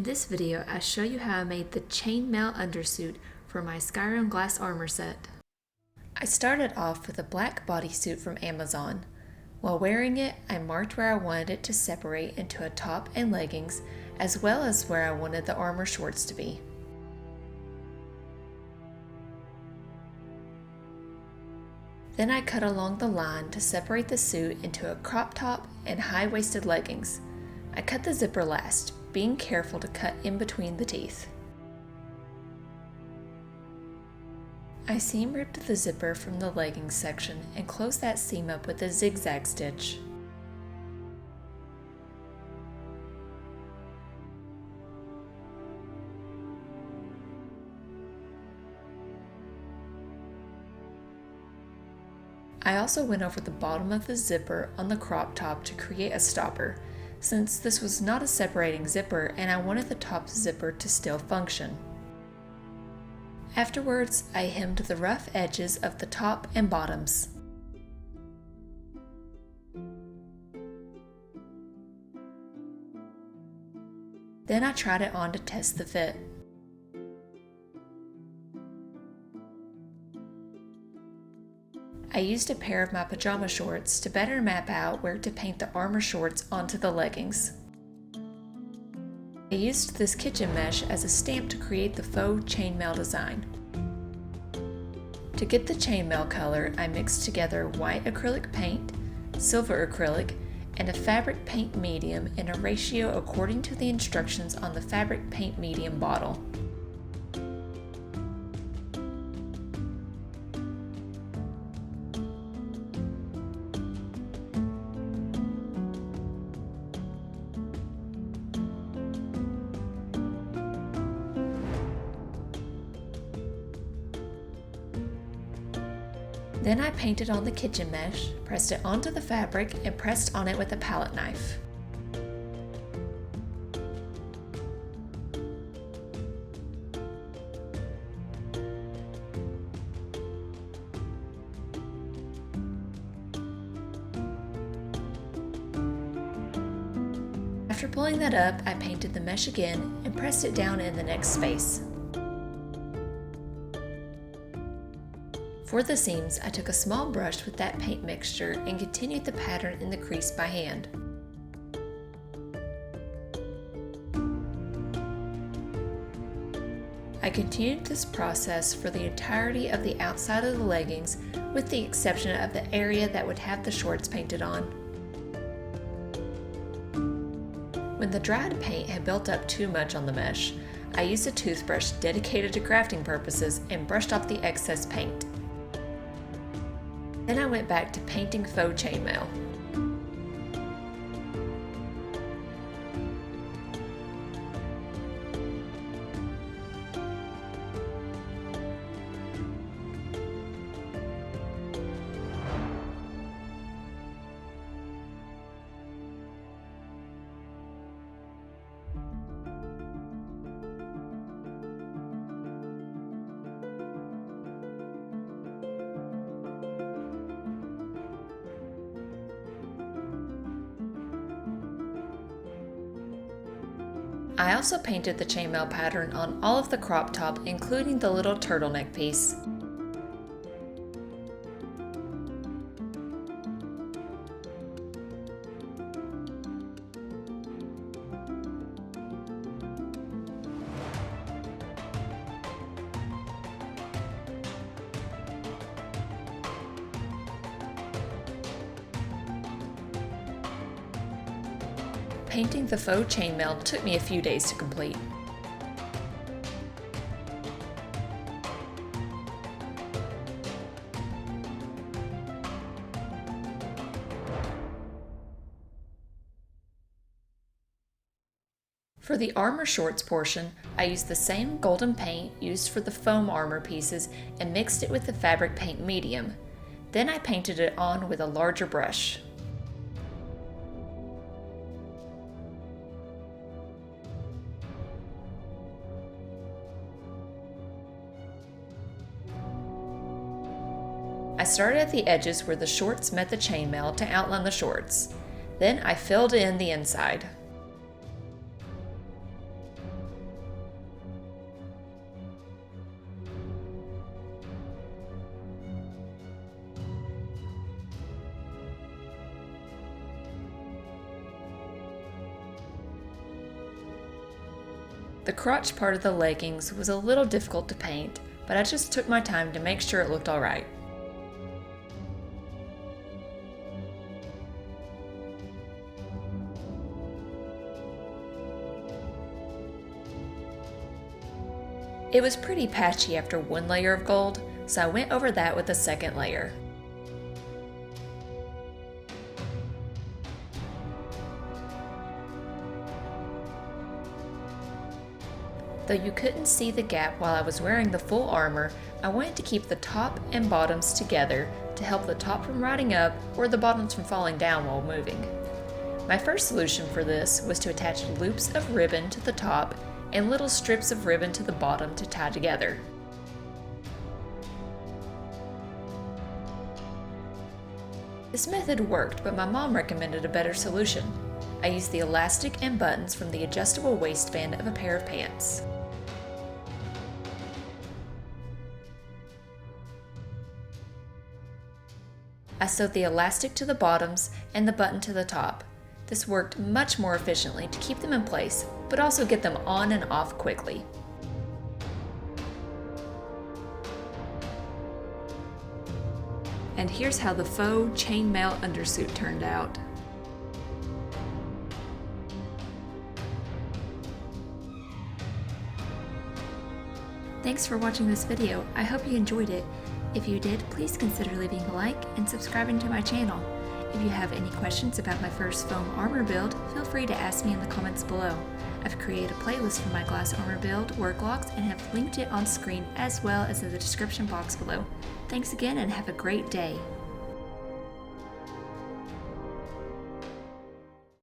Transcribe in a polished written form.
In this video, I show you how I made the Chainmail Undersuit for my Skyrim glass armor set. I started off with a black bodysuit from Amazon. While wearing it, I marked where I wanted it to separate into a top and leggings, as well as where I wanted the armor shorts to be. Then I cut along the line to separate the suit into a crop top and high-waisted leggings. I cut the zipper last, being careful to cut in between the teeth. I seam ripped the zipper from the leggings section and closed that seam up with a zigzag stitch. I also went over the bottom of the zipper on the crop top to create a stopper, since this was not a separating zipper and I wanted the top zipper to still function. Afterwards, I hemmed the rough edges of the top and bottoms. Then I tried it on to test the fit. I used a pair of my pajama shorts to better map out where to paint the armor shorts onto the leggings. I used this kitchen mesh as a stamp to create the faux chainmail design. To get the chainmail color, I mixed together white acrylic paint, silver acrylic, and a fabric paint medium in a ratio according to the instructions on the fabric paint medium bottle. Then I painted on the kitchen mesh, pressed it onto the fabric, and pressed on it with a palette knife. After pulling that up, I painted the mesh again and pressed it down in the next space. For the seams, I took a small brush with that paint mixture and continued the pattern in the crease by hand. I continued this process for the entirety of the outside of the leggings, with the exception of the area that would have the shorts painted on. When the dried paint had built up too much on the mesh, I used a toothbrush dedicated to crafting purposes and brushed off the excess paint. Then I went back to painting faux chainmail. I also painted the chainmail pattern on all of the crop top, including the little turtleneck piece. Painting the faux chainmail took me a few days to complete. For the armor shorts portion, I used the same golden paint used for the foam armor pieces and mixed it with the fabric paint medium. Then I painted it on with a larger brush. I started at the edges where the shorts met the chainmail to outline the shorts. Then I filled in the inside. The crotch part of the leggings was a little difficult to paint, but I just took my time to make sure it looked alright. It was pretty patchy after one layer of gold, so I went over that with a second layer. Though you couldn't see the gap while I was wearing the full armor, I wanted to keep the top and bottoms together to help the top from riding up or the bottoms from falling down while moving. My first solution for this was to attach loops of ribbon to the top and little strips of ribbon to the bottom to tie together. This method worked, but my mom recommended a better solution. I used the elastic and buttons from the adjustable waistband of a pair of pants. I sewed the elastic to the bottoms and the button to the top. This worked much more efficiently to keep them in place, but also get them on and off quickly. And here's how the faux chainmail undersuit turned out. Thanks for watching this video. I hope you enjoyed it. If you did, please consider leaving a like and subscribing to my channel. If you have any questions about my first foam armor build, feel free to ask me in the comments below. I've created a playlist for my glass armor build, Worklogs, and have linked it on screen as well as in the description box below. Thanks again and have a great day.